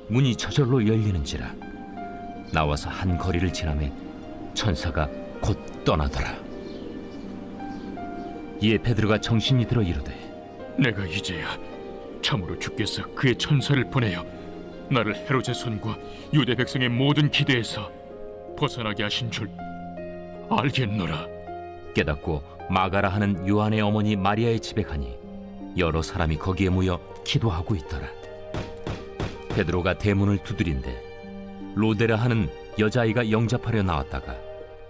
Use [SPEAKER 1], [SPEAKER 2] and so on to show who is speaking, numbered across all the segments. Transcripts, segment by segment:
[SPEAKER 1] 문이 저절로 열리는지라. 나와서 한 거리를 지나매 천사가 곧 떠나더라. 이에 베드로가 정신이 들어 이르되,
[SPEAKER 2] 내가 이제야 참으로 주께서 그의 천사를 보내어 나를 헤롯의 손과 유대 백성의 모든 기대에서 벗어나게 하신 줄 알겠노라.
[SPEAKER 1] 깨닫고 마가라 하는 요한의 어머니 마리아의 집에 가니 여러 사람이 거기에 모여 기도하고 있더라. 베드로가 대문을 두드린데 로데라 하는 여자아이가 영접하려 나왔다가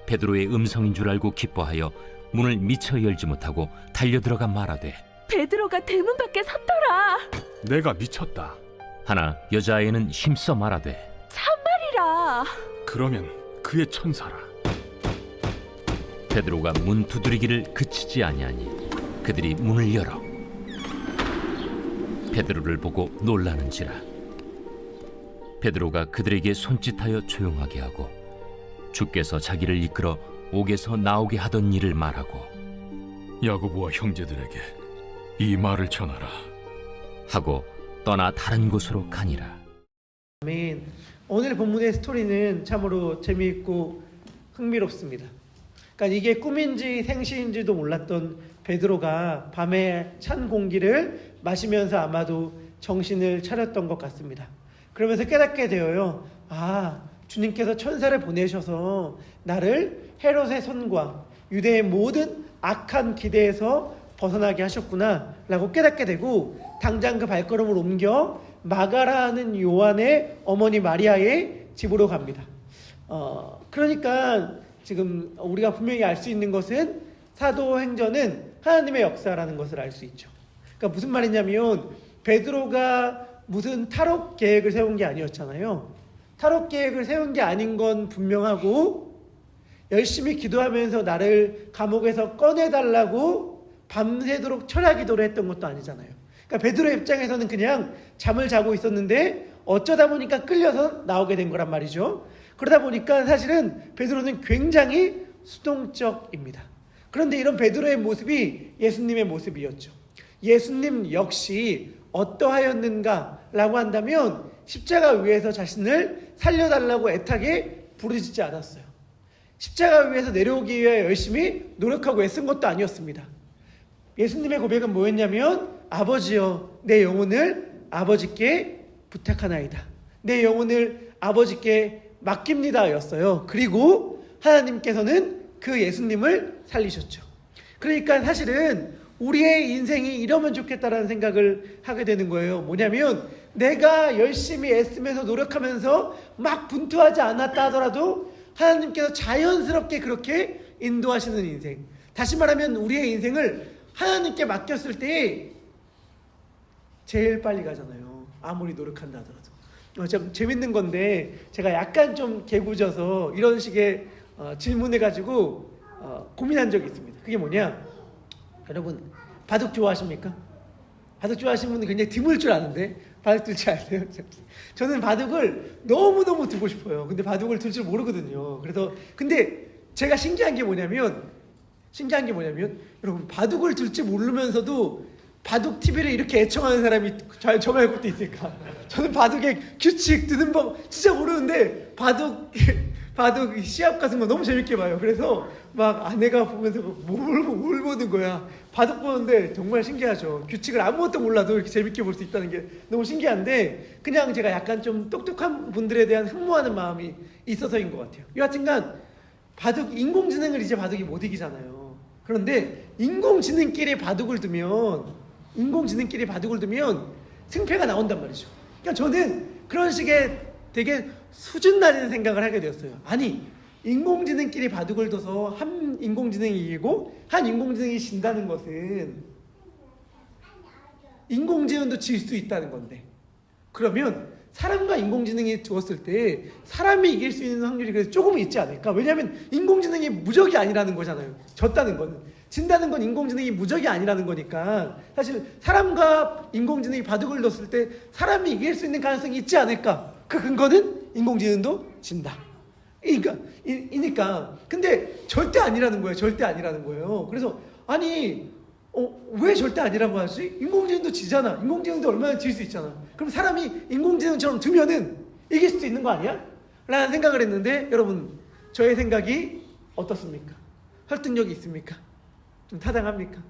[SPEAKER 1] 베드로의 음성인 줄 알고 기뻐하여 문을 미처 열지 못하고 달려들어가 말하되,
[SPEAKER 3] 베드로가 대문 밖에 섰더라.
[SPEAKER 4] 내가 미쳤다.
[SPEAKER 1] 하나 여자아이는 힘써 말하되,
[SPEAKER 3] 참말이라.
[SPEAKER 4] 그러면 그의 천사라.
[SPEAKER 1] 베드로가 문 두드리기를 그치지 아니하니 그들이 문을 열어 베드로를 보고 놀라는지라. 베드로가 그들에게 손짓하여 조용하게 하고 주께서 자기를 이끌어 옥에서 나오게 하던 일을 말하고
[SPEAKER 2] 야고보와 형제들에게 이 말을 전하라.
[SPEAKER 1] 하고 떠나 다른 곳으로 가니라.
[SPEAKER 5] 아멘. 오늘 본문의 스토리는 참으로 재미있고 흥미롭습니다. 그러니까 이게 꿈인지 생시인지도 몰랐던 베드로가 밤에 찬 공기를 마시면서 아마도 정신을 차렸던 것 같습니다. 그러면서 깨닫게 되어요. 아, 주님께서 천사를 보내셔서 나를 헤롯의 손과 유대의 모든 악한 기대에서 벗어나게 하셨구나 라고 깨닫게 되고, 당장 그 발걸음을 옮겨 마가라 하는 요한의 어머니 마리아의 집으로 갑니다. 그러니까 지금 우리가 분명히 알 수 있는 것은 사도행전은 하나님의 역사라는 것을 알 수 있죠. 그러니까 무슨 말이냐면 베드로가 무슨 탈옥 계획을 세운 게 아니었잖아요. 탈옥 계획을 세운 게 아닌 건 분명하고, 열심히 기도하면서 나를 감옥에서 꺼내달라고 밤새도록 철야 기도를 했던 것도 아니잖아요. 그러니까 베드로의 입장에서는 그냥 잠을 자고 있었는데 어쩌다 보니까 끌려서 나오게 된 거란 말이죠. 그러다 보니까 사실은 베드로는 굉장히 수동적입니다. 그런데 이런 베드로의 모습이 예수님의 모습이었죠. 예수님 역시 어떠하였는가 라고 한다면 십자가 위에서 자신을 살려달라고 애타게 부르짖지 않았어요. 십자가 위에서 내려오기 위해 열심히 노력하고 애쓴 것도 아니었습니다. 예수님의 고백은 뭐였냐면, 아버지여, 내 영혼을 아버지께 부탁하나이다, 내 영혼을 아버지께 맡깁니다 였어요. 그리고 하나님께서는 그 예수님을 살리셨죠. 그러니까 사실은 우리의 인생이 이러면 좋겠다라는 생각을 하게 되는 거예요. 뭐냐면 내가 열심히 애쓰면서 노력하면서 막 분투하지 않았다 하더라도 하나님께서 자연스럽게 그렇게 인도하시는 인생. 다시 말하면 우리의 인생을 하나님께 맡겼을 때 제일 빨리 가잖아요. 아무리 노력한다 하더라도. 참 재밌는 건데 제가 약간 좀 개구져서 이런 식의 질문해가지고 고민한 적이 있습니다. 그게 뭐냐? 여러분 바둑 좋아하십니까? 바둑 좋아하시는 분은 굉장히 드물 줄 아는데 바둑 둘 줄 아세요? 저는 바둑을 너무너무 두고 싶어요. 근데 바둑을 둘 줄 모르거든요. 그래서 근데 제가 신기한 게 뭐냐면 여러분 바둑을 둘 줄 모르면서도 바둑 TV를 이렇게 애청하는 사람이 저 말고 또 있을까? 저는 바둑의 규칙, 드는 법 진짜 모르는데 바둑 시합 같은 거 너무 재밌게 봐요. 그래서 막 아내가 보면서 뭘 보는 거야. 바둑 보는데 정말 신기하죠. 규칙을 아무것도 몰라도 이렇게 재밌게 볼 수 있다는 게 너무 신기한데, 그냥 제가 약간 좀 똑똑한 분들에 대한 흠모하는 마음이 있어서인 것 같아요. 여하튼간 인공지능을 이제 바둑이 못 이기잖아요. 그런데 인공지능끼리 바둑을 두면 승패가 나온단 말이죠. 그러니까 저는 그런 식의 되게 수준 낮은 생각을 하게 되었어요. 아니, 인공지능끼리 바둑을 둬서 한 인공지능이 이기고 한 인공지능이 진다는 것은 인공지능도 질 수 있다는 건데, 그러면 사람과 인공지능이 두었을 때 사람이 이길 수 있는 확률이 그래도 조금 있지 않을까? 왜냐하면 인공지능이 무적이 아니라는 거잖아요. 졌다는 거는. 진다는 건 인공지능이 무적이 아니라는 거니까 사실 사람과 인공지능이 바둑을 뒀을 때 사람이 이길 수 있는 가능성이 있지 않을까? 그 근거는 인공지능도 진다. 이니까 근데 절대 아니라는 거예요. 그래서 아니 왜 절대 아니라고 하지? 인공지능도 지잖아. 인공지능도 얼마나 질 수 있잖아. 그럼 사람이 인공지능처럼 두면은 이길 수도 있는 거 아니야? 라는 생각을 했는데 여러분 저의 생각이 어떻습니까? 설득력이 있습니까? 좀 타당합니까?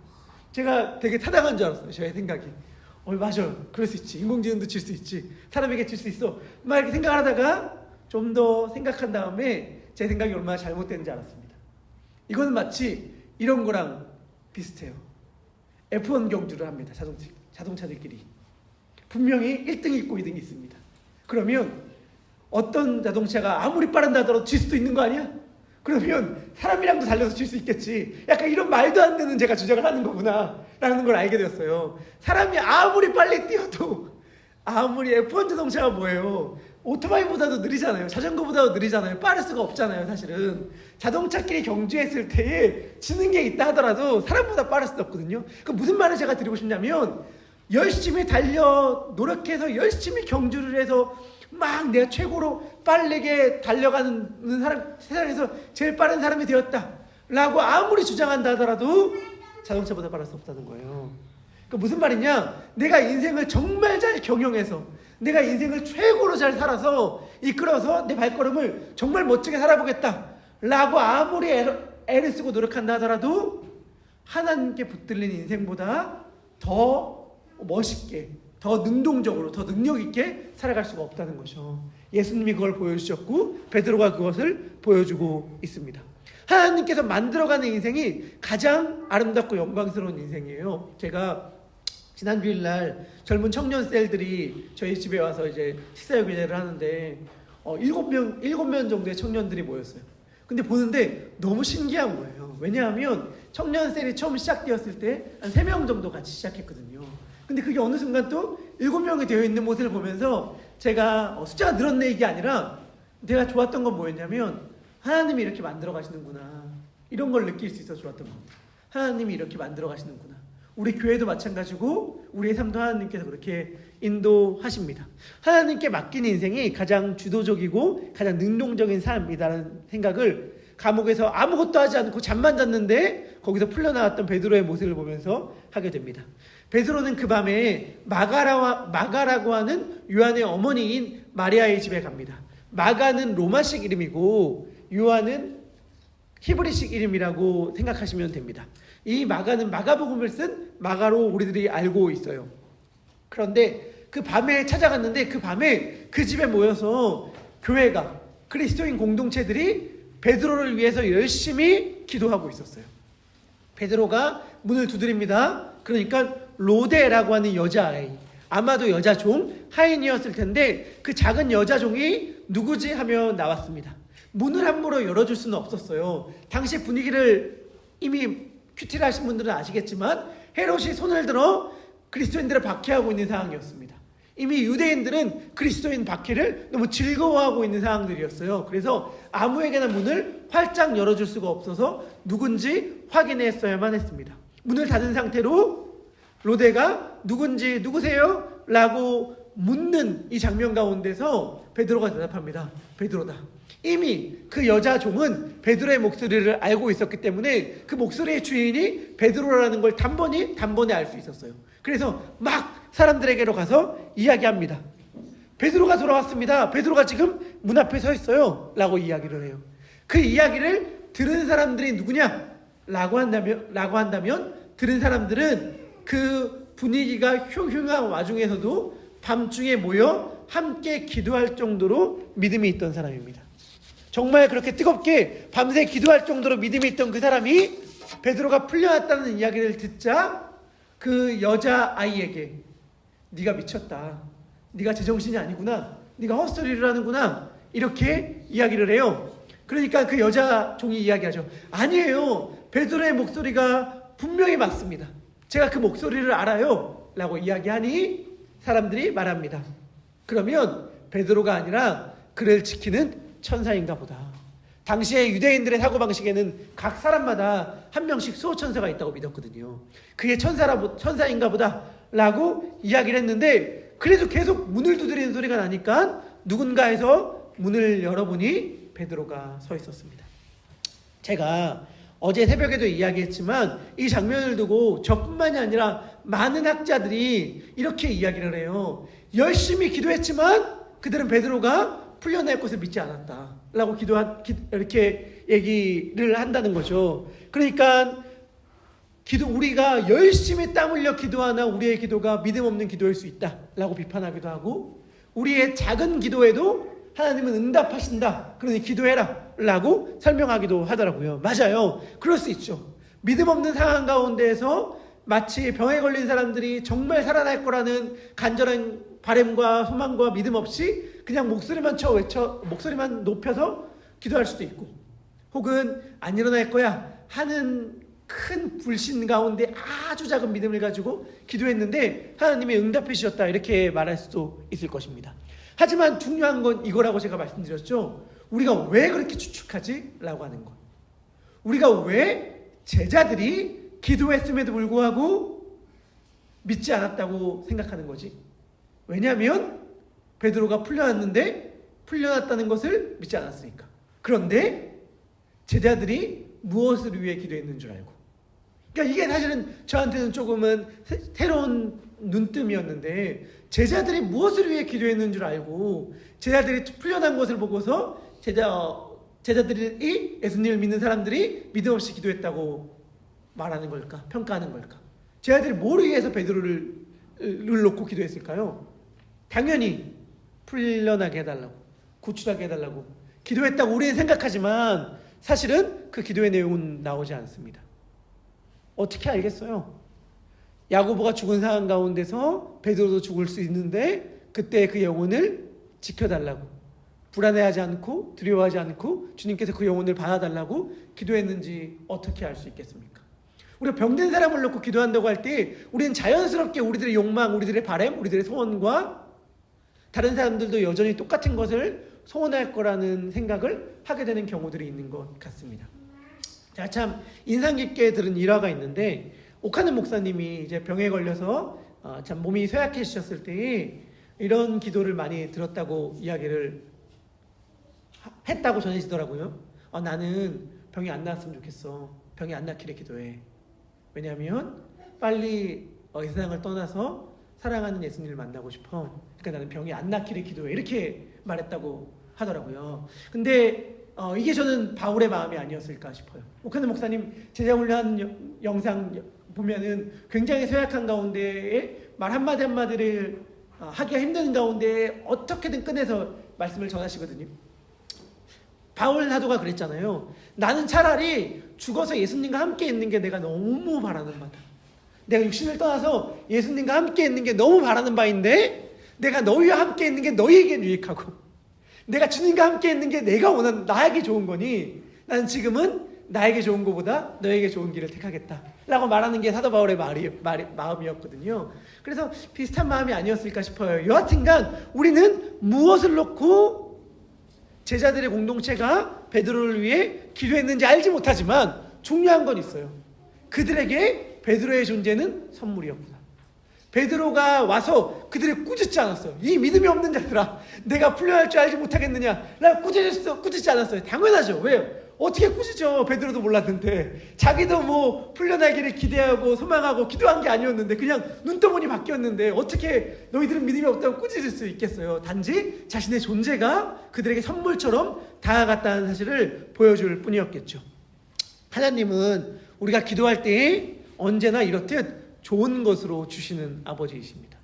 [SPEAKER 5] 제가 되게 타당한 줄 알았어요. 저의 생각이. 맞아요. 그럴 수 있지. 인공지능도 질 수 있지. 사람에게 질 수 있어. 막 이렇게 생각을 하다가 좀 더 생각한 다음에 제 생각이 얼마나 잘못됐는지 알았습니다. 이거는 마치 이런 거랑 비슷해요. F1 경주를 합니다. 자동차들끼리. 분명히 1등이 있고 2등이 있습니다. 그러면 어떤 자동차가 아무리 빠른다 하더라도 질 수도 있는 거 아니야? 그러면 사람이랑도 달려서 질 수 있겠지. 약간 이런 말도 안 되는 제가 주장을 하는 거구나 라는 걸 알게 되었어요. 사람이 아무리 빨리 뛰어도 아무리 F1 자동차가 뭐예요? 오토바이보다도 느리잖아요. 자전거보다도 느리잖아요. 빠를 수가 없잖아요. 사실은 자동차끼리 경주했을 때에 지는 게 있다 하더라도 사람보다 빠를 수도 없거든요. 그 무슨 말을 제가 드리고 싶냐면 열심히 달려 노력해서 열심히 경주를 해서 막 내가 최고로 빠르게 달려가는 사람, 세상에서 제일 빠른 사람이 되었다 라고 아무리 주장한다 하더라도 자동차보다 빠를 수 없다는 거예요. 그러니까 무슨 말이냐, 내가 인생을 정말 잘 경영해서 내가 인생을 최고로 잘 살아서 이끌어서 내 발걸음을 정말 멋지게 살아보겠다 라고 아무리 애를 쓰고 노력한다 하더라도 하나님께 붙들린 인생보다 더 멋있게, 더 능동적으로, 더 능력 있게 살아갈 수가 없다는 거죠. 예수님이 그걸 보여주셨고 베드로가 그것을 보여주고 있습니다. 하나님께서 만들어가는 인생이 가장 아름답고 영광스러운 인생이에요. 제가 지난 주일날 젊은 청년 셀들이 저희 집에 와서 이제 식사교제를 하는데 7명 정도의 청년들이 모였어요. 근데 보는데 너무 신기한 거예요. 왜냐하면 청년 셀이 처음 시작되었을 때 한 3명 정도 같이 시작했거든요. 근데 그게 어느 순간 또 7명이 되어 있는 모습을 보면서 제가 숫자가 늘었네 이게 아니라 내가 좋았던 건 뭐였냐면 하나님이 이렇게 만들어 가시는구나, 이런 걸 느낄 수 있어서 좋았던 겁니다. 하나님이 이렇게 만들어 가시는구나. 우리 교회도 마찬가지고 우리의 삶도 하나님께서 그렇게 인도하십니다. 하나님께 맡긴 인생이 가장 주도적이고 가장 능동적인 삶이라는 생각을 감옥에서 아무것도 하지 않고 잠만 잤는데 거기서 풀려나왔던 베드로의 모습을 보면서 하게 됩니다. 베드로는 그 밤에 마가라고 하는 요한의 어머니인 마리아의 집에 갑니다. 마가는 로마식 이름이고 요한은 히브리식 이름이라고 생각하시면 됩니다. 이 마가는 마가복음을 쓴 마가로 우리들이 알고 있어요. 그런데 그 밤에 찾아갔는데 그 밤에 그 집에 모여서 교회가, 그리스도인 공동체들이 베드로를 위해서 열심히 기도하고 있었어요. 베드로가 문을 두드립니다. 그러니까 로데라고 하는 여자아이, 아마도 여자종, 하인이었을 텐데 그 작은 여자종이 누구지 하며 나왔습니다. 문을 함부로 열어줄 수는 없었어요. 당시 분위기를 이미 큐티를 하신 분들은 아시겠지만 헤롯이 손을 들어 그리스도인들을 박해하고 있는 상황이었습니다. 이미 유대인들은 그리스도인 박해를 너무 즐거워하고 있는 상황들이었어요. 그래서 아무에게나 문을 활짝 열어줄 수가 없어서 누군지 확인했어야만 했습니다. 문을 닫은 상태로 로데가 누군지 누구세요? 라고 묻는 이 장면 가운데서 베드로가 대답합니다. 베드로다. 이미 그 여자 종은 베드로의 목소리를 알고 있었기 때문에 그 목소리의 주인이 베드로라는 걸 단번에 알 수 있었어요. 그래서 막 사람들에게로 가서 이야기합니다. 베드로가 돌아왔습니다. 베드로가 지금 문 앞에 서 있어요. 라고 이야기를 해요. 그 이야기를 들은 사람들이 누구냐? 라고 한다면 들은 사람들은 그 분위기가 흉흉한 와중에서도 밤중에 모여 함께 기도할 정도로 믿음이 있던 사람입니다. 정말 그렇게 뜨겁게 밤새 기도할 정도로 믿음이 있던 그 사람이 베드로가 풀려났다는 이야기를 듣자 그 여자아이에게 네가 미쳤다, 네가 제정신이 아니구나, 네가 헛소리를 하는구나, 이렇게 이야기를 해요. 그러니까 그 여자 종이 이야기하죠. 아니에요, 베드로의 목소리가 분명히 맞습니다. 제가 그 목소리를 알아요 라고 이야기하니 사람들이 말합니다. 그러면 베드로가 아니라 그를 지키는 천사인가 보다. 당시에 유대인들의 사고방식에는 각 사람마다 한 명씩 수호천사가 있다고 믿었거든요. 그게 천사인가 보다 라고 이야기를 했는데 그래도 계속 문을 두드리는 소리가 나니까 누군가에서 문을 열어보니 베드로가 서 있었습니다. 제가 어제 새벽에도 이야기했지만 이 장면을 두고 저뿐만이 아니라 많은 학자들이 이렇게 이야기를 해요. 열심히 기도했지만 그들은 베드로가 풀려날 것을 믿지 않았다 라고 이렇게 얘기를 한다는 거죠. 그러니까 우리가 열심히 땀 흘려 기도하나 우리의 기도가 믿음 없는 기도일 수 있다 라고 비판하기도 하고, 우리의 작은 기도에도 하나님은 응답하신다, 그러니 기도해라 라고 설명하기도 하더라고요. 맞아요, 그럴 수 있죠. 믿음 없는 상황 가운데에서 마치 병에 걸린 사람들이 정말 살아날 거라는 간절한 바람과 소망과 믿음 없이 그냥 목소리만 목소리만 높여서 기도할 수도 있고, 혹은 안 일어날 거야 하는 큰 불신 가운데 아주 작은 믿음을 가지고 기도했는데 하나님이 응답해 주셨다, 이렇게 말할 수도 있을 것입니다. 하지만 중요한 건 이거라고 제가 말씀드렸죠. 우리가 왜 그렇게 추측하지? 라고 하는 것. 우리가 왜 제자들이 기도했음에도 불구하고 믿지 않았다고 생각하는 거지? 왜냐하면 베드로가 풀려났는데 풀려났다는 것을 믿지 않았으니까. 그런데 제자들이 무엇을 위해 기도했는 줄 알고, 그러니까 이게 사실은 저한테는 조금은 새로운 눈뜸이었는데, 제자들이 무엇을 위해 기도했는 줄 알고 제자들이 풀려난 것을 보고서 제자들이 예수님을 믿는 사람들이 믿음 없이 기도했다고 말하는 걸까? 평가하는 걸까? 제자들이 뭘 위해서 베드로를 놓고 기도했을까요? 당연히 풀려나게 해달라고, 구출하게 해달라고 기도했다고 우리는 생각하지만 사실은 그 기도의 내용은 나오지 않습니다. 어떻게 알겠어요? 야고보가 죽은 상황 가운데서 베드로도 죽을 수 있는데 그때 그 영혼을 지켜달라고, 불안해하지 않고 두려워하지 않고 주님께서 그 영혼을 받아달라고 기도했는지 어떻게 알 수 있겠습니까? 우리가 병든 사람을 놓고 기도한다고 할 때 우리는 자연스럽게 우리들의 욕망, 우리들의 바람, 우리들의 소원과 다른 사람들도 여전히 똑같은 것을 소원할 거라는 생각을 하게 되는 경우들이 있는 것 같습니다. 제가 참 인상 깊게 들은 일화가 있는데, 오카는 목사님이 이제 병에 걸려서 참 몸이 쇠약해지셨을 때 이런 기도를 많이 들었다고 이야기를 했다고 전해지더라고요. 나는 병이 안 나았으면 좋겠어. 병이 안 낫기를 기도해. 왜냐하면 빨리 이 세상을 떠나서 사랑하는 예수님을 만나고 싶어. 그러니까 나는 병이 안 낫기를 기도해. 이렇게 말했다고 하더라고요. 근데 이게 저는 바울의 마음이 아니었을까 싶어요. 오카는 목사님 제자훈련 영상 보면은 굉장히 쇠약한 가운데에 말 한마디 한마디를 하기가 힘든 가운데 어떻게든 꺼내서 말씀을 전하시거든요. 바울 사도가 그랬잖아요. 나는 차라리 죽어서 예수님과 함께 있는 게 내가 너무 바라는 바다. 내가 육신을 떠나서 예수님과 함께 있는 게 너무 바라는 바인데, 내가 너희와 함께 있는 게 너희에게 유익하고, 내가 주님과 함께 있는 게 내가 원하는 나에게 좋은 거니 나는 지금은 나에게 좋은 것보다 너에게 좋은 길을 택하겠다 라고 말하는 게 사도 바울의 마음이었거든요. 그래서 비슷한 마음이 아니었을까 싶어요. 여하튼간 우리는 무엇을 놓고 제자들의 공동체가 베드로를 위해 기도했는지 알지 못하지만 중요한 건 있어요. 그들에게 베드로의 존재는 선물이었구나. 베드로가 와서 그들을 꾸짖지 않았어요. 이 믿음이 없는 자들아, 내가 풀려날 줄 알지 못하겠느냐 라고 꾸짖지 않았어요. 당연하죠. 왜요? 어떻게 꾸짖죠? 베드로도 몰랐는데. 자기도 뭐 풀려나기를 기대하고 소망하고 기도한 게 아니었는데 그냥 눈떠보니 바뀌었는데 어떻게 너희들은 믿음이 없다고 꾸짖을 수 있겠어요? 단지 자신의 존재가 그들에게 선물처럼 다가갔다는 사실을 보여줄 뿐이었겠죠. 하나님은 우리가 기도할 때 언제나 이렇듯 좋은 것으로 주시는 아버지이십니다.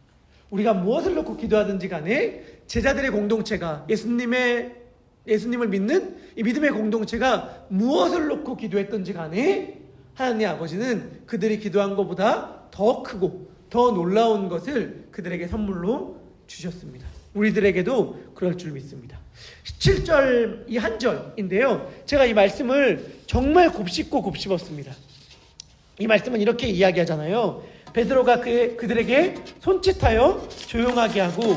[SPEAKER 5] 우리가 무엇을 놓고 기도하든지 간에 제자들의 공동체가 예수님을 믿는 이 믿음의 공동체가 무엇을 놓고 기도했든지 간에 하나님 아버지는 그들이 기도한 것보다 더 크고 더 놀라운 것을 그들에게 선물로 주셨습니다. 우리들에게도 그럴 줄 믿습니다. 17절 이 한 절인데요. 제가 이 말씀을 정말 곱씹고 곱씹었습니다. 이 말씀은 이렇게 이야기하잖아요. 베드로가 그들에게 손짓하여 조용하게 하고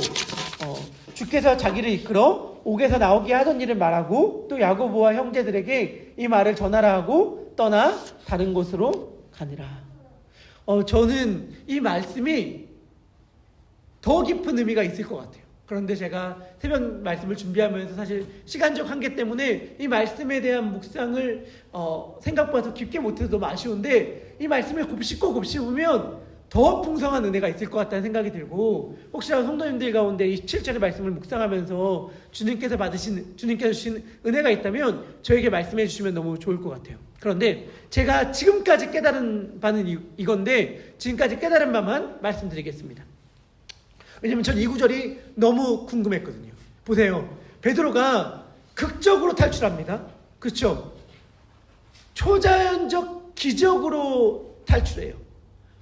[SPEAKER 5] 주께서 자기를 이끌어 옥에서 나오게 하던 일을 말하고 또 야고보와 형제들에게 이 말을 전하라 하고 떠나 다른 곳으로 가니라. 저는 이 말씀이 더 깊은 의미가 있을 것 같아요. 그런데 제가 새벽 말씀을 준비하면서 사실 시간적 한계 때문에 이 말씀에 대한 묵상을 생각보다 더 깊게 못해서 너무 아쉬운데 이 말씀을 곱씹고 곱씹으면 더 풍성한 은혜가 있을 것 같다는 생각이 들고 혹시라도 성도님들 가운데 27절의 말씀을 묵상하면서 주님께서 주신 은혜가 있다면 저에게 말씀해 주시면 너무 좋을 것 같아요. 그런데 제가 지금까지 깨달은 바는 이건데 지금까지 깨달은 바만 말씀드리겠습니다. 왜냐면 전 이 구절이 너무 궁금했거든요. 보세요. 베드로가 극적으로 탈출합니다. 그렇죠? 초자연적 기적으로 탈출해요.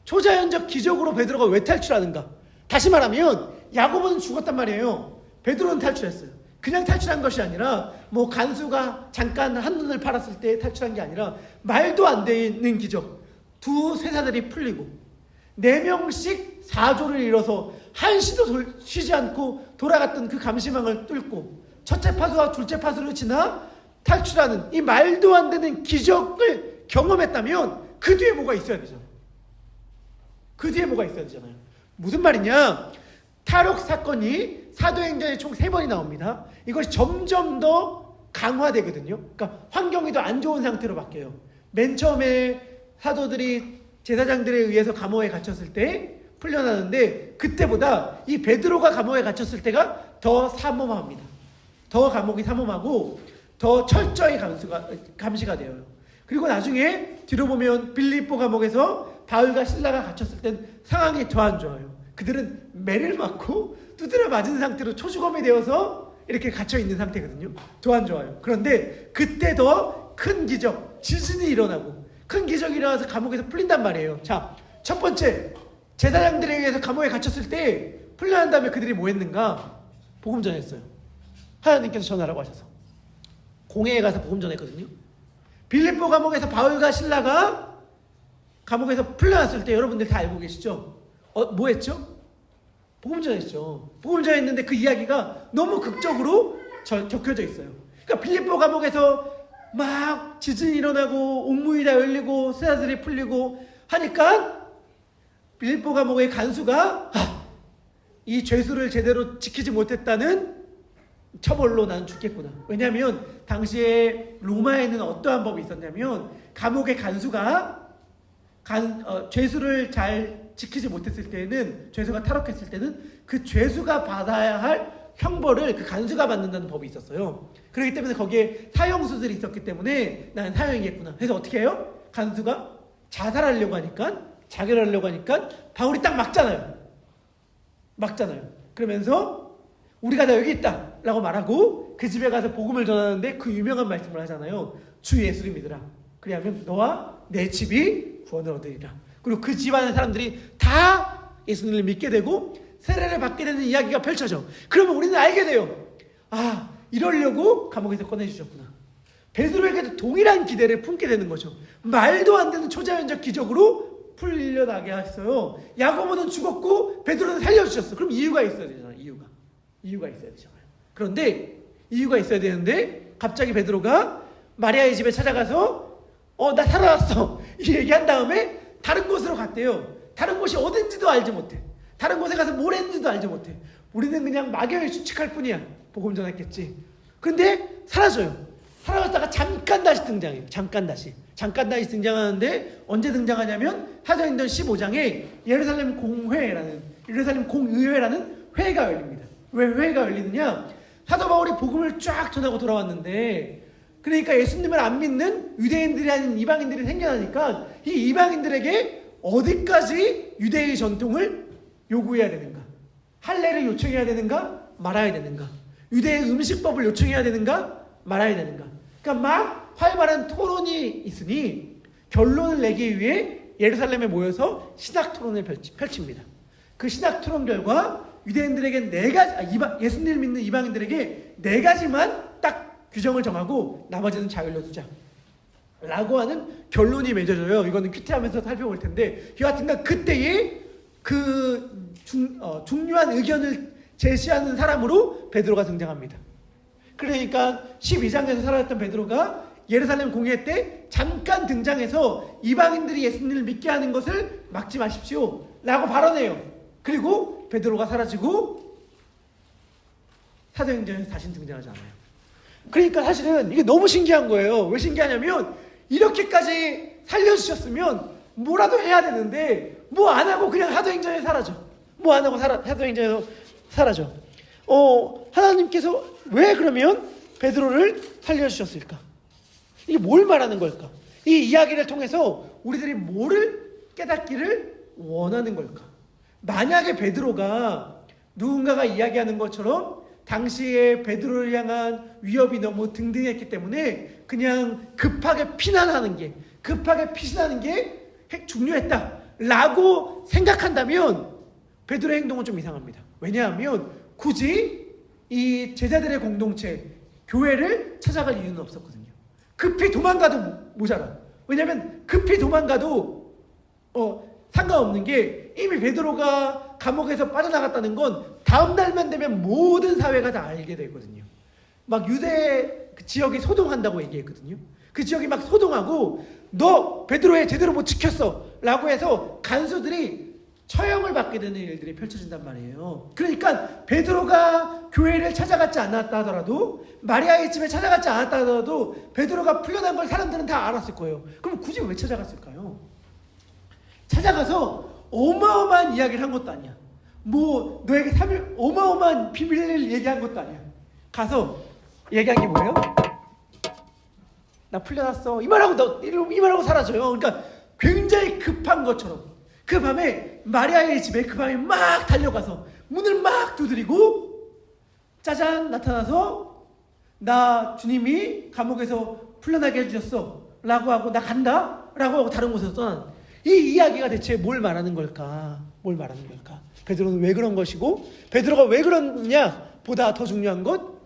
[SPEAKER 5] 초자연적 기적으로 베드로가 왜 탈출하는가? 다시 말하면 야고보는 죽었단 말이에요. 베드로는 탈출했어요. 그냥 탈출한 것이 아니라 뭐 간수가 잠깐 한눈을 팔았을 때 탈출한 게 아니라 말도 안 되는 기적. 두 쇠사들이 풀리고 4명씩 사조를 이뤄서 한시도 쉬지 않고 돌아갔던 그 감시망을 뚫고 첫째 파수와 둘째 파수를 지나 탈출하는 이 말도 안 되는 기적을 경험했다면 그 뒤에 뭐가 있어야 되잖아요. 그 뒤에 뭐가 있어야 되잖아요. 무슨 말이냐? 탈옥 사건이 사도행전에 총 3번이 나옵니다. 이것이 점점 더 강화되거든요. 그러니까 환경이 더 안 좋은 상태로 바뀌어요. 맨 처음에 사도들이 제사장들에 의해서 감옥에 갇혔을 때 풀려나는데 그때보다 이 베드로가 감옥에 갇혔을 때가 더 삼엄합니다. 더 감옥이 삼엄하고 더 철저히 감시가 되어요. 그리고 나중에 뒤로 보면 빌립보 감옥에서 바울과 실라가 갇혔을 땐 상황이 더 안 좋아요. 그들은 매를 맞고 두드려 맞은 상태로 초주검이 되어서 이렇게 갇혀 있는 상태거든요. 더 안 좋아요. 그런데 그때 더 큰 기적, 지진이 일어나고 큰 기적이 일어나서 감옥에서 풀린단 말이에요. 자, 첫 번째 제사장들에 의해서 감옥에 갇혔을 때 풀려난 다음에 그들이 뭐 했는가? 복음 전했어요. 하나님께서 전하라고 하셔서 공회에 가서 복음 전했거든요. 빌립보 감옥에서 바울과 실라가 감옥에서 풀려났을 때 여러분들 다 알고 계시죠? 뭐 했죠? 복음 전했죠. 복음 전했는데 그 이야기가 너무 극적으로 적혀져 있어요. 그러니까 빌립보 감옥에서 막 지진이 일어나고 옥문이 다 열리고 쇠사슬이 풀리고 하니까 빌립보 감옥의 간수가 이 죄수를 제대로 지키지 못했다는 처벌로 나는 죽겠구나. 왜냐하면 당시에 로마에는 어떠한 법이 있었냐면 감옥의 간수가 죄수를 잘 지키지 못했을 때는 죄수가 탈옥했을 때는 그 죄수가 받아야 할 형벌을 그 간수가 받는다는 법이 있었어요. 그렇기 때문에 거기에 사형수들이 있었기 때문에 나는 사형이겠구나. 그래서 어떻게 해요? 간수가 자살하려고 하니까 자결하려고 하니까 바울이 딱 막잖아요. 그러면서 우리가 다 여기 있다 라고 말하고 그 집에 가서 복음을 전하는데 그 유명한 말씀을 하잖아요. 주 예수를 믿으라. 그리하면 너와 내 집이 구원을 얻으리라. 그리고 그 집안의 사람들이 다 예수님을 믿게 되고 세례를 받게 되는 이야기가 펼쳐져. 그러면 우리는 알게 돼요. 이러려고 감옥에서 꺼내주셨구나. 베드로에게도 동일한 기대를 품게 되는 거죠. 말도 안 되는 초자연적 기적으로 풀려나게 했어요. 야고보는 죽었고 베드로는 살려주셨어. 그럼 이유가 있어야 되잖아요. 이유가 있어야 되잖아요. 그런데 이유가 있어야 되는데 갑자기 베드로가 마리아의 집에 찾아가서 나 살아났어 이 얘기한 다음에 다른 곳으로 갔대요. 다른 곳이 어딘지도 알지 못해. 다른 곳에 가서 뭘 했는지도 알지 못해. 우리는 그냥 막연히 추측할 뿐이야. 복음 전했겠지. 근데 사라져요. 사라졌다가 잠깐 다시 등장해요. 잠깐 다시 등장하는데 언제 등장하냐면 사도행전 15장에 예루살렘 공의회라는 회가 열립니다. 왜 회가 열리느냐? 사도 바울이 복음을 쫙 전하고 돌아왔는데 그러니까 예수님을 안 믿는 유대인들이 아닌 이방인들이 생겨나니까 이 이방인들에게 어디까지 유대의 전통을 요구해야 되는가? 할례를 요청해야 되는가? 말아야 되는가? 유대의 음식법을 요청해야 되는가? 말아야 되는가? 그러니까 막 활발한 토론이 있으니 결론을 내기 위해 예루살렘에 모여서 신학 토론을 펼칩니다. 그 신학 토론 결과 유대인들에게 4가지, 예수님을 믿는 이방인들에게 4가지만 딱 규정을 정하고 나머지는 자율로 두자 라고 하는 결론이 맺어져요. 이거는 큐티하면서 살펴볼 텐데 여하튼간 그때에 그 중요한 의견을 제시하는 사람으로 베드로가 등장합니다. 그러니까 12장에서 살아났던 베드로가 예루살렘 공회 때 잠깐 등장해서 이방인들이 예수님을 믿게 하는 것을 막지 마십시오 라고 발언해요. 그리고 베드로가 사라지고 사도행전에서 다시 등장하지 않아요. 그러니까 사실은 이게 너무 신기한 거예요. 왜 신기하냐면 이렇게까지 살려주셨으면 뭐라도 해야 되는데 뭐 안 하고 그냥 사도행전에 사라져. 뭐 안 하고 사도행전에서 사라져. 하나님께서 왜 그러면 베드로를 살려주셨을까? 이게 뭘 말하는 걸까? 이 이야기를 통해서 우리들이 뭐를 깨닫기를 원하는 걸까? 만약에 베드로가 누군가가 이야기하는 것처럼 당시에 베드로를 향한 위협이 너무 등등했기 때문에 그냥 급하게 피신하는 게 중요했다라고 생각한다면 베드로의 행동은 좀 이상합니다. 왜냐하면 굳이 이 제자들의 공동체 교회를 찾아갈 이유는 없었거든요. 급히 도망가도 모자라. 왜냐하면 급히 도망가도 상관없는 게 이미 베드로가 감옥에서 빠져나갔다는 건 다음 날만 되면 모든 사회가 다 알게 되거든요. 막 유대 그 지역이 소동한다고 얘기했거든요. 그 지역이 막 소동하고 너 베드로의 제대로 못 지켰어 라고 해서 간수들이 처형을 받게 되는 일들이 펼쳐진단 말이에요. 그러니까 베드로가 교회를 찾아갔지 않았다 하더라도 마리아의 집에 찾아갔지 않았다 하더라도 베드로가 풀려난 걸 사람들은 다 알았을 거예요. 그럼 굳이 왜 찾아갔을까요? 찾아가서 어마어마한 이야기를 한 것도 아니야. 뭐 너에게 어마어마한 비밀을 얘기한 것도 아니야. 가서 얘기한 게 뭐예요? 나 풀려났어. 이 말하고 사라져요. 그러니까 굉장히 급한 것처럼 그 밤에 마리아의 집에 그 밤에 막 달려가서 문을 막 두드리고 짜잔 나타나서 나 주님이 감옥에서 풀려나게 해주셨어 라고 하고 나 간다 라고 하고 다른 곳에서 떠난 이 이야기가 대체 뭘 말하는 걸까? 베드로는 왜 그런 것이고 베드로가 왜 그러냐 보다 더 중요한 것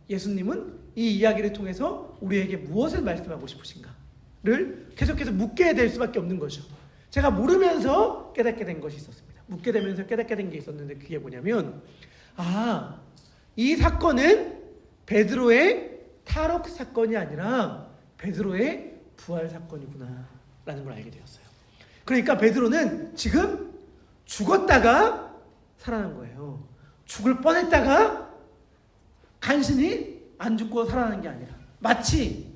[SPEAKER 5] 예수님은 이 이야기를 통해서 우리에게 무엇을 말씀하고 싶으신가를 계속해서 묻게 될 수밖에 없는 거죠. 제가 모르면서 깨닫게 된 것이 있었습니다. 묻게 되면서 깨닫게 된 게 있었는데 그게 뭐냐면 이 사건은 베드로의 탈옥 사건이 아니라 베드로의 부활 사건이구나 라는 걸 알게 되었어요. 그러니까 베드로는 지금 죽었다가 살아난 거예요. 죽을 뻔했다가 간신히 안 죽고 살아나는 게 아니라 마치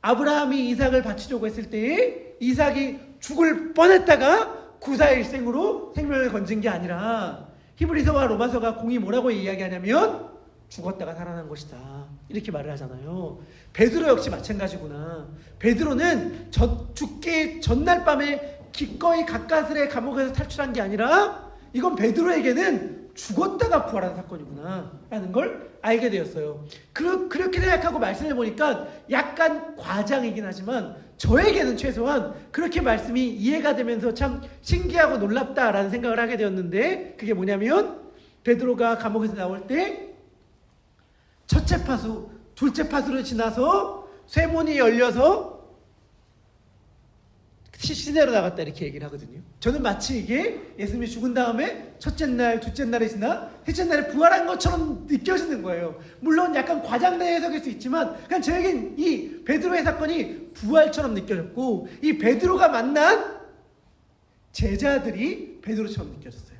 [SPEAKER 5] 아브라함이 이삭을 바치려고 했을 때에 이삭이 죽을 뻔했다가 구사일생으로 생명을 건진 게 아니라 히브리서와 로마서가 공이 뭐라고 이야기하냐면 죽었다가 살아난 것이다 이렇게 말을 하잖아요. 베드로 역시 마찬가지구나. 베드로는 죽기 전날 밤에 기꺼이 가까스의 감옥에서 탈출한 게 아니라 이건 베드로에게는 죽었다가 부활한 사건이구나 라는 걸 알게 되었어요. 그렇게 생각하고 말씀해 보니까 약간 과장이긴 하지만 저에게는 최소한 그렇게 말씀이 이해가 되면서 참 신기하고 놀랍다라는 생각을 하게 되었는데 그게 뭐냐면 베드로가 감옥에서 나올 때 첫째 파수, 둘째 파수를 지나서 쇠문이 열려서 시내로 나갔다 이렇게 얘기를 하거든요. 저는 마치 이게 예수님이 죽은 다음에 첫째 날, 둘째 날이 지나 셋째 날에 부활한 것처럼 느껴지는 거예요. 물론 약간 과장된 해석일 수 있지만 그냥 저에겐 이 베드로의 사건이 부활처럼 느껴졌고 이 베드로가 만난 제자들이 베드로처럼 느껴졌어요.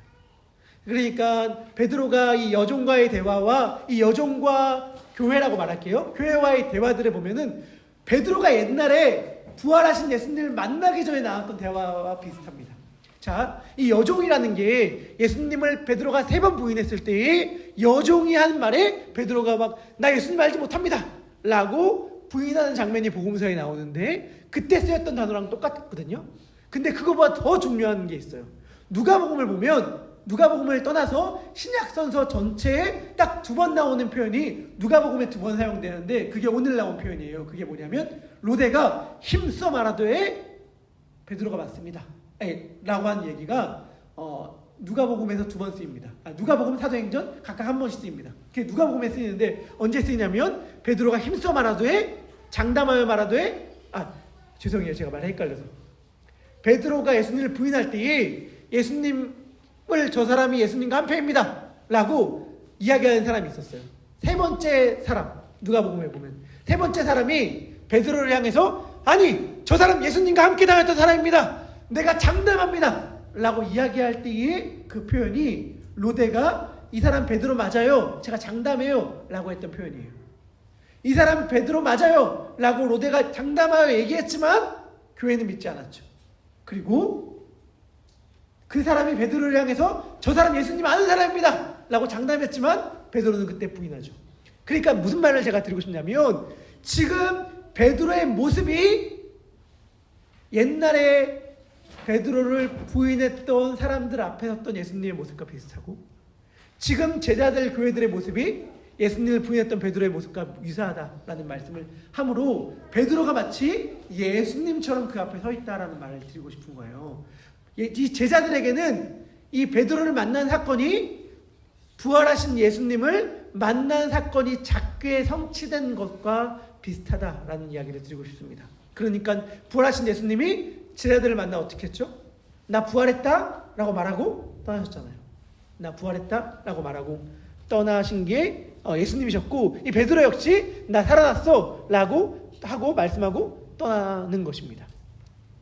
[SPEAKER 5] 그러니까 베드로가 이 여종과의 대화와 이 여종과 교회라고 말할게요. 교회와의 대화들을 보면은 베드로가 옛날에 부활하신 예수님을 만나기 전에 나왔던 대화와 비슷합니다. 자, 이 여종이라는 게 예수님을 베드로가 3번 부인했을 때에 여종이 한 말에 베드로가 막 나 예수님 알지 못합니다 라고 부인하는 장면이 복음서에 나오는데 그때 쓰였던 단어랑 똑같거든요. 근데 그거보다 더 중요한 게 있어요. 누가복음을 보면 누가복음을 떠나서 신약선서 전체에 딱 2번 나오는 표현이 누가복음에 2번 사용되는데 그게 오늘 나온 표현이에요. 그게 뭐냐면 로데가 힘써 말하되 베드로가 맞습니다 라고 한 얘기가 누가복음에서 2번 쓰입니다. 누가복음 사도행전 각각 한 번씩 쓰입니다. 그게 누가복음에 쓰이는데 언제 쓰이냐면 베드로가 힘써 말하되 장담하여 말하되 죄송해요 제가 말이 헷갈려서 베드로가 예수님을 부인할 때에 예수님을 저 사람이 예수님과 한패입니다 라고 이야기하는 사람이 있었어요. 3번째 사람 누가복음에 보면 3번째 사람이 베드로를 향해서 아니 저 사람 예수님과 함께 다녔던 사람입니다 내가 장담합니다 라고 이야기할 때의 그 표현이 로데가 이 사람 베드로 맞아요. 제가 장담해요. 라고 했던 표현이에요. 이 사람 베드로 맞아요. 라고 로데가 장담하여 얘기했지만 교회는 믿지 않았죠. 그리고 그 사람이 베드로를 향해서 저 사람 예수님 아는 사람입니다. 라고 장담했지만 베드로는 그때 부인하죠. 그러니까 무슨 말을 제가 드리고 싶냐면 지금 베드로의 모습이 옛날에 베드로를 부인했던 사람들 앞에 섰던 예수님의 모습과 비슷하고 지금 제자들 교회들의 모습이 예수님을 부인했던 베드로의 모습과 유사하다라는 말씀을 함으로 베드로가 마치 예수님처럼 그 앞에 서 있다라는 말을 드리고 싶은 거예요. 이 제자들에게는 이 베드로를 만난 사건이 부활하신 예수님을 만난 사건이 작게 성취된 것과 비슷하다라는 이야기를 드리고 싶습니다. 그러니까 부활하신 예수님이 제자들을 만나 어떻게 했죠? 나 부활했다 라고 말하고 떠나셨잖아요. 나 부활했다 라고 말하고 떠나신 게 예수님이셨고 이 베드로 역시 나 살아났어 라고 하고 말씀하고 떠나는 것입니다.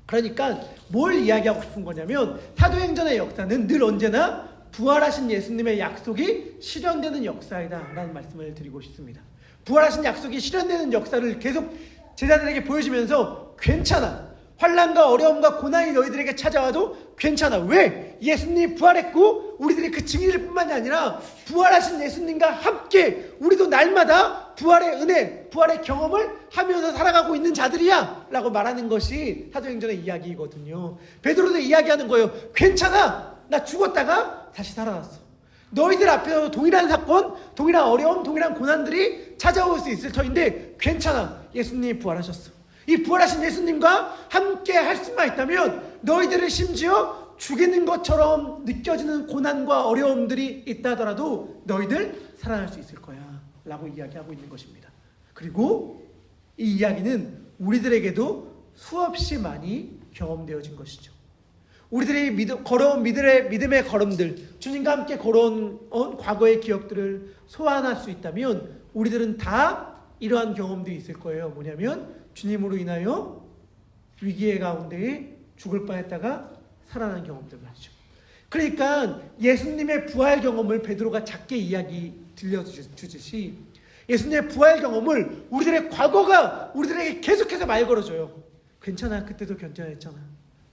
[SPEAKER 5] 그러니까 뭘 이야기하고 싶은 거냐면 사도행전의 역사는 늘 언제나 부활하신 예수님의 약속이 실현되는 역사이다 라는 말씀을 드리고 싶습니다. 부활하신 약속이 실현되는 역사를 계속 제자들에게 보여주면서 괜찮아. 환난과 어려움과 고난이 너희들에게 찾아와도 괜찮아. 왜? 예수님이 부활했고 우리들이 그 증인일 뿐만이 아니라 부활하신 예수님과 함께 우리도 날마다 부활의 은혜, 부활의 경험을 하면서 살아가고 있는 자들이야 라고 말하는 것이 사도행전의 이야기거든요. 베드로도 이야기하는 거예요. 괜찮아. 나 죽었다가 다시 살아났어. 너희들 앞에서 동일한 사건, 동일한 어려움, 동일한 고난들이 찾아올 수 있을 터인데 괜찮아. 예수님이 부활하셨어. 이 부활하신 예수님과 함께 할 수만 있다면 너희들을 심지어 죽이는 것처럼 느껴지는 고난과 어려움들이 있다 하더라도 너희들 살아날 수 있을 거야 라고 이야기하고 있는 것입니다. 그리고 이 이야기는 우리들에게도 수없이 많이 경험되어진 것이죠. 우리들이 걸어온 믿음의 걸음들, 주님과 함께 걸어온 과거의 기억들을 소환할 수 있다면 우리들은 다 이러한 경험들이 있을 거예요. 뭐냐면 주님으로 인하여 위기의 가운데에 죽을 뻔했다가 살아난 경험들 말이죠. 그러니까 예수님의 부활 경험을 베드로가 작게 이야기 들려주듯이 예수님의 부활 경험을 우리들의 과거가 우리들에게 계속해서 말 걸어줘요. 괜찮아. 그때도 견뎌냈잖아.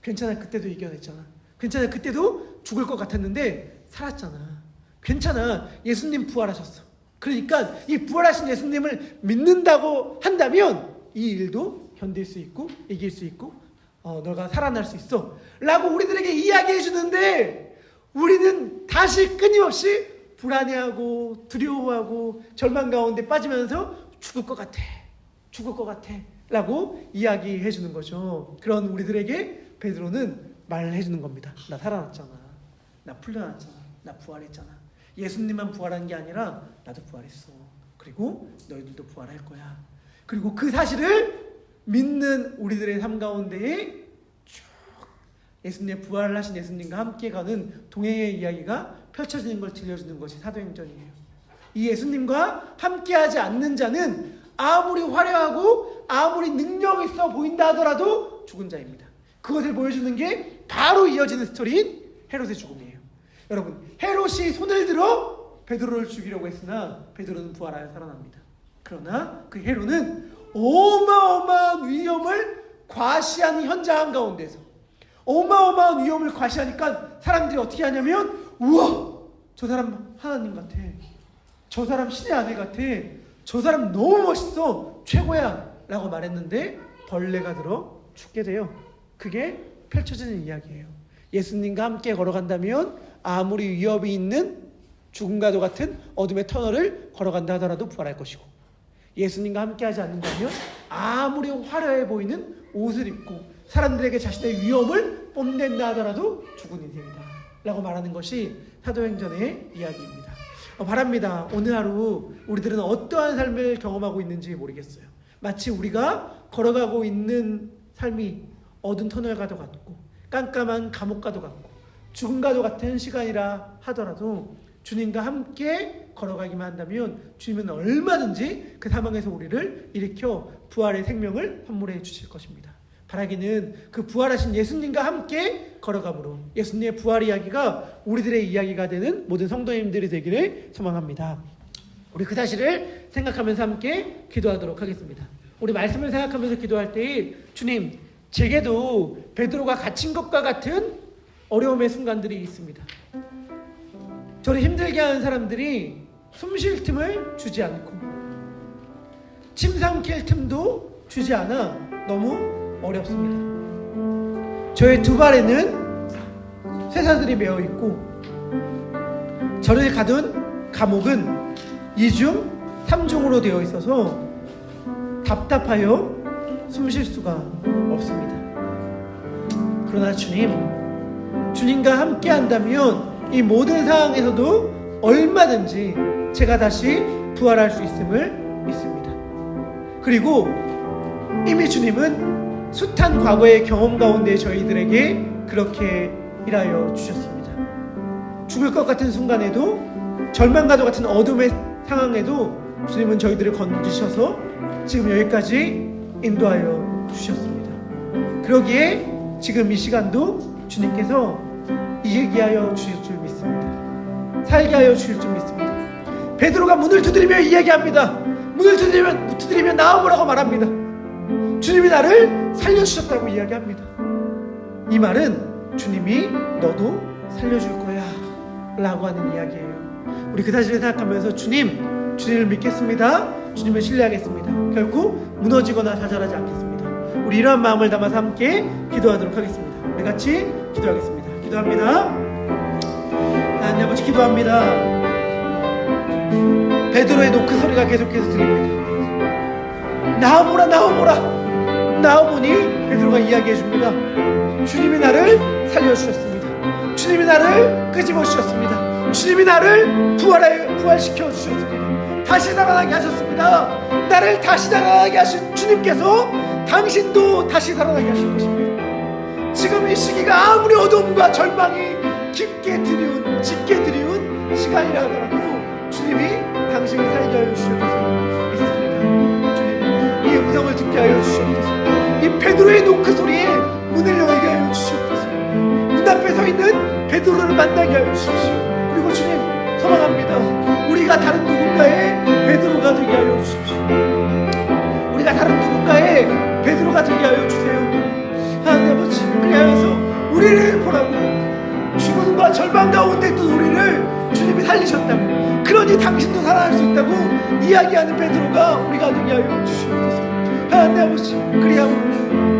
[SPEAKER 5] 괜찮아. 그때도 이겨냈잖아. 괜찮아. 그때도 죽을 것 같았는데 살았잖아. 괜찮아. 예수님 부활하셨어. 그러니까 이 부활하신 예수님을 믿는다고 한다면 이 일도 견딜 수 있고 이길 수 있고 너가 살아날 수 있어 라고 우리들에게 이야기해 주는데 우리는 다시 끊임없이 불안해하고 두려워하고 절망 가운데 빠지면서 죽을 것 같아 라고 이야기해 주는 거죠. 그런 우리들에게 베드로는 말을 해주는 겁니다. 나 살아났잖아. 나 풀려났잖아. 나 부활했잖아. 예수님만 부활한 게 아니라 나도 부활했어. 그리고 너희들도 부활할 거야. 그리고 그 사실을 믿는 우리들의 삶 가운데에 쭉 예수님의 부활을 하신 예수님과 함께 가는 동행의 이야기가 펼쳐지는 걸 들려주는 것이 사도행전이에요. 이 예수님과 함께하지 않는 자는 아무리 화려하고 아무리 능력 있어 보인다 하더라도 죽은 자입니다. 그것을 보여주는 게 바로 이어지는 스토리인 헤롯의 죽음이에요. 여러분, 헤롯이 손을 들어 베드로를 죽이려고 했으나 베드로는 부활하여 살아납니다. 그러나 그 헤롯은 어마어마한 위험을 과시하는 현장 한가운데서 어마어마한 위험을 과시하니까 사람들이 어떻게 하냐면 우와! 저 사람 하나님 같아. 저 사람 신의 아들 같아. 저 사람 너무 멋있어. 최고야. 라고 말했는데 벌레가 들어 죽게 돼요. 그게 펼쳐지는 이야기예요. 예수님과 함께 걸어간다면 아무리 위협이 있는 죽음과도 같은 어둠의 터널을 걸어간다 하더라도 부활할 것이고 예수님과 함께하지 않는다면 아무리 화려해 보이는 옷을 입고 사람들에게 자신의 위험을 뽐낸다 하더라도 죽은 인생이다 라고 말하는 것이 사도행전의 이야기입니다. 바랍니다. 오늘 하루 우리들은 어떠한 삶을 경험하고 있는지 모르겠어요. 마치 우리가 걸어가고 있는 삶이 어두운 터널과도 같고 깜깜한 감옥과도 같고 죽음과도 같은 시간이라 하더라도 주님과 함께 걸어가기만 한다면 주님은 얼마든지 그 사망에서 우리를 일으켜 부활의 생명을 선물해 주실 것입니다. 바라기는 그 부활하신 예수님과 함께 걸어감으로 예수님의 부활 이야기가 우리들의 이야기가 되는 모든 성도님들이 되기를 소망합니다. 우리 그 사실을 생각하면서 함께 기도하도록 하겠습니다. 우리 말씀을 생각하면서 기도할 때 주님, 제게도 베드로가 갇힌 것과 같은 어려움의 순간들이 있습니다. 저를 힘들게 하는 사람들이 숨 쉴 틈을 주지 않고 침 삼킬 틈도 주지 않아 너무 어렵습니다. 저의 두 발에는 쇠사들이 매어 있고 저를 가둔 감옥은 2중 3중으로 되어 있어서 답답하여 숨 쉴 수가 없습니다. 그러나 주님과 함께 한다면 이 모든 상황에서도 얼마든지 제가 다시 부활할 수 있음을 믿습니다. 그리고 이미 주님은 숱한 과거의 경험 가운데 저희들에게 그렇게 일하여 주셨습니다. 죽을 것 같은 순간에도 절망과도 같은 어둠의 상황에도 주님은 저희들을 건지셔서 지금 여기까지 인도하여 주셨습니다. 그러기에 지금 이 시간도 주님께서 이야기하여 주실 줄 믿습니다. 살게 하여 주실 줄 믿습니다. 베드로가 문을 두드리며 이야기합니다. 문을 두드리며 나와보라고 말합니다. 주님이 나를 살려주셨다고 이야기합니다. 이 말은 주님이 너도 살려줄 거야 라고 하는 이야기예요. 우리 그 사실을 생각하면서 주님을 믿겠습니다. 주님을 신뢰하겠습니다. 결국 무너지거나 좌절하지 않겠습니다. 우리 이러한 마음을 담아서 함께 기도하도록 하겠습니다. 우리 같이 기도하겠습니다. 기도합니다. 하나님 아버지, 기도합니다. 베드로의 노크 소리가 계속해서 들립니다. 나와보라, 나와보라. 나오보니 베드로가 이야기해 줍니다. 주님이 나를 살려주셨습니다. 주님이 나를 끄집어 주셨습니다. 주님이 나를 부활시켜 주셨습니다. 다시 살아나게 하셨습니다. 나를 다시 살아나게 하신 주님께서 당신도 다시 살아나게 하실 것입니다. 지금 이 시기가 아무리 어둠과 절망이 짙게 드리운 시간이라 하더라도 주님이 당신을 살게 하여 주시옵소서 믿습니다. 주님, 이 음성을 듣게 하여 주시옵소서. 이 베드로의 노크 소리에 문을 열게 하여 주시옵소서. 문 앞에 서 있는 베드로를 만나게 하여 주십시오. 그리고 주님, 소망합니다. 우리가 다른 누군가의 베드로가 되게 하여 주십시오. 우리가 다른 누군가의 베드로가 되게 하여 주세요. 하나님 아버지, 그리하여서 우리를 보라고, 죽음과 절망 가운데 있던 우리를 주님이 살리셨다고, 그러니 당신도 살아날 수 있다고 이야기하는 베드로가 우리가 되게 하여 주시옵소서. 하나님 아버지, 그리하여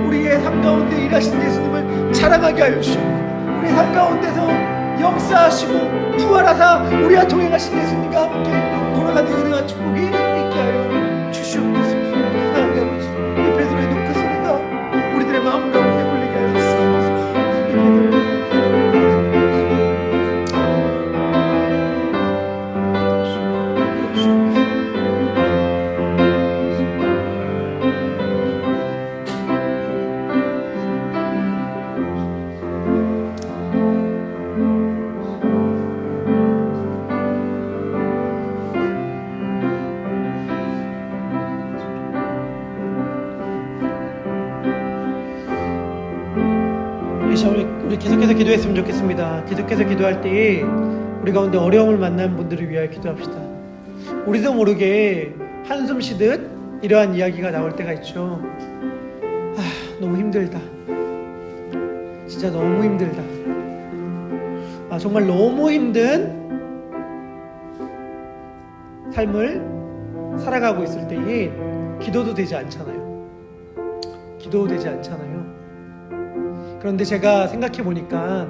[SPEAKER 5] 우리의 삶 가운데 일하신 예수님을 자랑하게 하여 주시옵소서. 우리의 삶 가운데서 역사하시고 부활하사 우리와 동행하신 예수님과 함께 돌아가는 은혜와 축복이 있게 하여 주시옵소서. 하나님 아버지, 이 베드로의 노크 소리가 우리들의 마음 가운데 울리게 하여 주시옵소서. 이 베드로의 우리 계속해서 기도했으면 좋겠습니다. 계속해서 기도할 때 우리 가운데 어려움을 만난 분들을 위하여 기도합시다. 우리도 모르게 한숨 쉬듯 이러한 이야기가 나올 때가 있죠. 너무 힘들다. 진짜 너무 힘들다. 정말 너무 힘든 삶을 살아가고 있을 때에 기도도 되지 않잖아요. 그런데 제가 생각해 보니까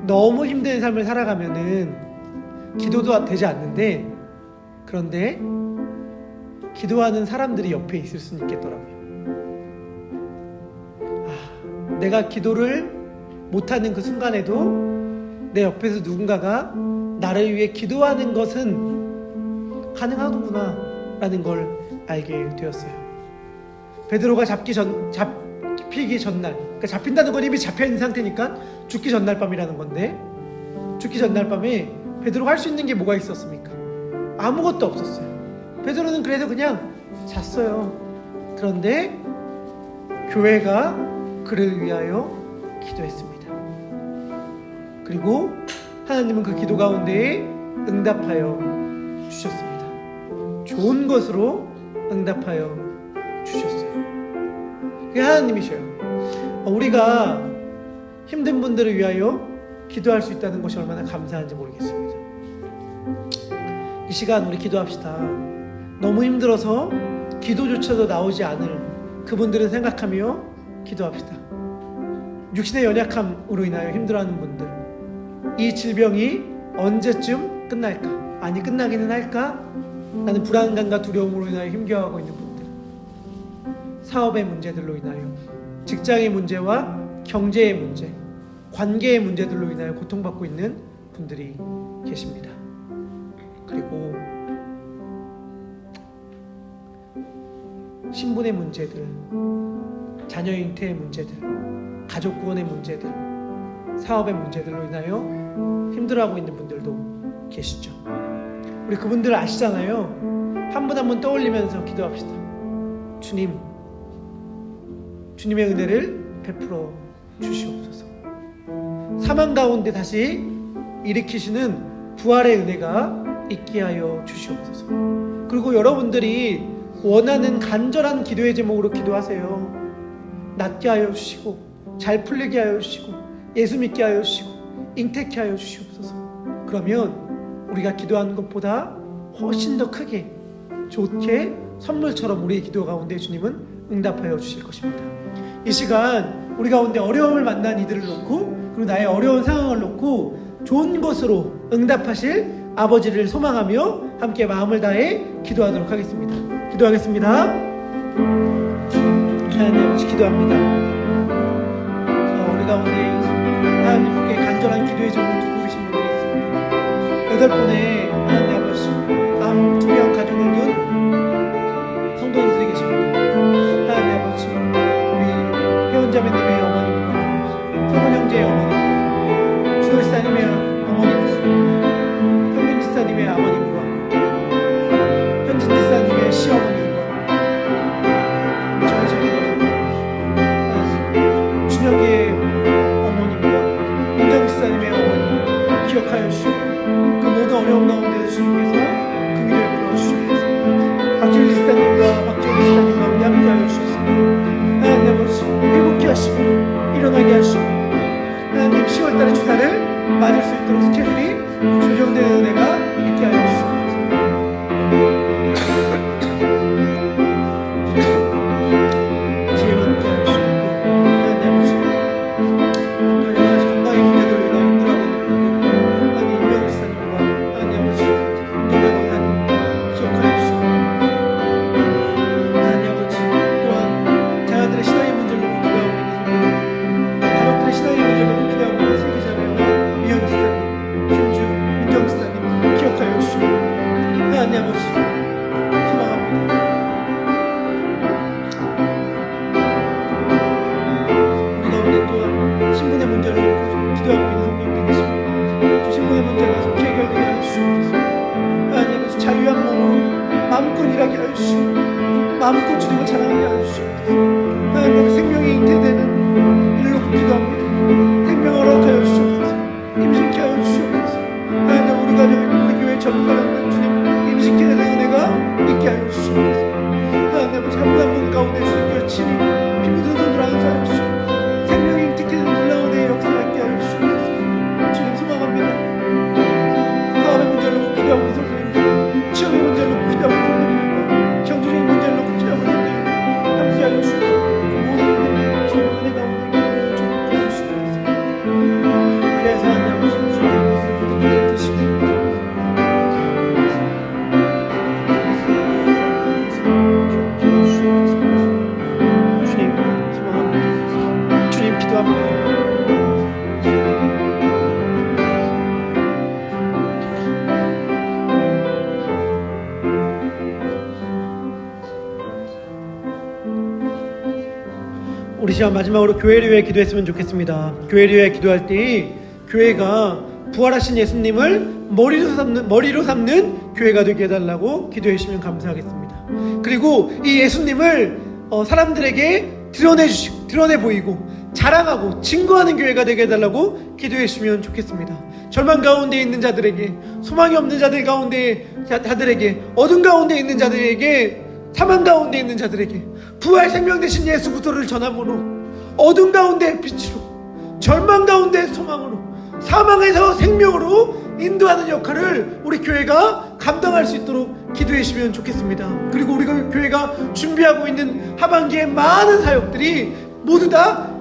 [SPEAKER 5] 너무 힘든 삶을 살아가면은 기도도 되지 않는데, 그런데 기도하는 사람들이 옆에 있을 수는 있겠더라고요. 내가 기도를 못하는 그 순간에도 내 옆에서 누군가가 나를 위해 기도하는 것은 가능하구나 라는 걸 알게 되었어요. 베드로가 잡히기 전날, 그러니까 잡힌다는 건 이미 잡혀있는 상태니까 죽기 전날 밤이라는 건데, 죽기 전날 밤에 베드로가 할 수 있는 게 뭐가 있었습니까? 아무것도 없었어요. 베드로는 그래서 그냥 잤어요. 그런데 교회가 그를 위하여 기도했습니다. 그리고 하나님은 그 기도 가운데에 응답하여 주셨습니다. 좋은 것으로 응답하여 주셨어요. 그게 하나님이셔요. 우리가 힘든 분들을 위하여 기도할 수 있다는 것이 얼마나 감사한지 모르겠습니다. 이 시간 우리 기도합시다. 너무 힘들어서 기도조차도 나오지 않을 그분들을 생각하며 기도합시다. 육신의 연약함으로 인하여 힘들어하는 분들, 이 질병이 언제쯤 끝날까? 아니 끝나기는 할까? 라는 불안감과 두려움으로 인하여 힘겨워하고 있는 분들, 사업의 문제들로 인하여, 직장의 문제와 경제의 문제, 관계의 문제들로 인하여 고통받고 있는 분들이 계십니다. 그리고 신분의 문제들, 자녀 잉태의 문제들, 가족 구원의 문제들, 사업의 문제들로 인하여 힘들어하고 있는 분들도 계시죠. 우리 그분들 아시잖아요. 한 분 한 분 떠올리면서 기도합시다. 주님의 은혜를 베풀어 주시옵소서. 사망 가운데 다시 일으키시는 부활의 은혜가 있게 하여 주시옵소서. 그리고 여러분들이 원하는 간절한 기도의 제목으로 기도하세요. 낫게 하여 주시고, 잘 풀리게 하여 주시고, 예수 믿게 하여 주시고, 잉태케 하여 주시옵소서. 그러면 우리가 기도하는 것보다 훨씬 더 크게, 좋게, 선물처럼 우리의 기도 가운데 주님은 응답하여 주실 것입니다. 이 시간 우리 가운데 어려움을 만난 이들을 놓고, 그리고 나의 어려운 상황을 놓고 좋은 것으로 응답하실 아버지를 소망하며 함께 마음을 다해 기도하도록 하겠습니다. 기도하겠습니다. 하나님 아버지, 기도합니다. 우리 가운데 하나님께 간절한 기도의 제목을 듣고 계신 분들이 있습니다. 8분의 하나님 아버지 암 투병 가족을 둔 성도님들이 계십니다. 하나님 아버지, 우리 회원자매님의 어머님과 성원 형제의 어머님, 주도지사님의 어머님과 현민 지사님의 아버님과 현진 지사님의 시어머님과 저희 자매님과 준혁이의 어머님과 민정 지사님의 어머님 기억하여 주시고, 그 모든 어려움 가운데 주님께서 그 위로를 불어주시옵소서. 박준일 지사님과 박준일 지사님과 우리 함께 하여 주셔서 하나님 아버지 회복케 하시고 일어나게 하시고, 하나님 10월달에 주사를 맞을 수 있도록 스케줄이 조정되는 은혜가 있게 하여 주시옵소서. 지혜만 있게 하여 주시옵고, 하나님 아버지 여러 가지 건강의 문제들로 인하여 힘들어하고 있는 분들, 하나님 임명우 지사님과 하나님 아버지 김동대 강사님 기억하여 주시옵고, 하나님 아버지 또한 자녀들의 신앙의 문제를 놓고 기도하고 있는 분들, 가족들의 신앙의 문제를 놓고 기도하고 있는 슬기자매와 미연 지사님, 김주 민정 지사님 기억하여 주시옵고, 하나님 아버지 소망합니다. 우리 가운데 또한 신분의 문제를 놓고 기도하고 있는 성도님들 계십니다. 주 신분의 문제가 속히 해결되게 하여 주시옵소서. 하나님 아버지 자유한 몸으로 마음껏 일하게 하여 주시고, 마음껏 주님을 찬양하게 하여 주시옵소서. 하나님 아버지 생명이 잉태되는 일을 놓고 기도합니다. 생명을 허락하여 주시옵소서. 임신케 하여 주시옵소서. 하나님 우리 가정에 우리 교회 전부가 주님 임신케 되는 은혜가 있게 하여 주시옵소서. 하나님 아버지 한 분 한 분 가운데 주님께서 친히 피 묻은 손으로 안수하여 주시옵소서. 생명이 잉태케 되는 놀라운 은혜의 역사가 있게 하여 주시옵소서. 주님 소망합니다. 사업의 문제를 놓고 기도하고 있는 성도님들, 취업의 문제를 놓고 기도하고 있는 성도님들, 경제적인 문제를 놓고 기도하고 있는 성도님들 함께 하여 주시옵소서. 모든 분들이 주님 은혜 가운데 좀 해주시옵소서. 그래서 하나님 아버지 주님의 모습을 모든 드시고 주님 소망합니다. 주님 기도합니다. 우리 시간 마지막으로 교회를 위해 기도했으면 좋겠습니다. 교회를 위해 기도할 때 교회가 부활하신 예수님을 머리로 삼는 교회가 되게 해달라고 기도해 주시면 감사하겠습니다. 그리고 이 예수님을 사람들에게 드러내 보이고 자랑하고 증거하는 교회가 되게 해달라고 기도해 주시면 좋겠습니다. 절망 가운데 있는 자들에게, 소망이 없는 자들 가운데 자들에게, 어둠 가운데 있는 자들에게, 사망 가운데 있는 자들에게 부활 생명 되신 예수 그리스도를 전함으로 어둠 가운데 빛으로, 절망 가운데 소망으로, 사망에서 생명으로 인도하는 역할을 우리 교회가 감당할 수 있도록 기도해 주시면 좋겠습니다. 그리고 우리 교회가 준비하고 있는 하반기에 많은 사역들이 모두 다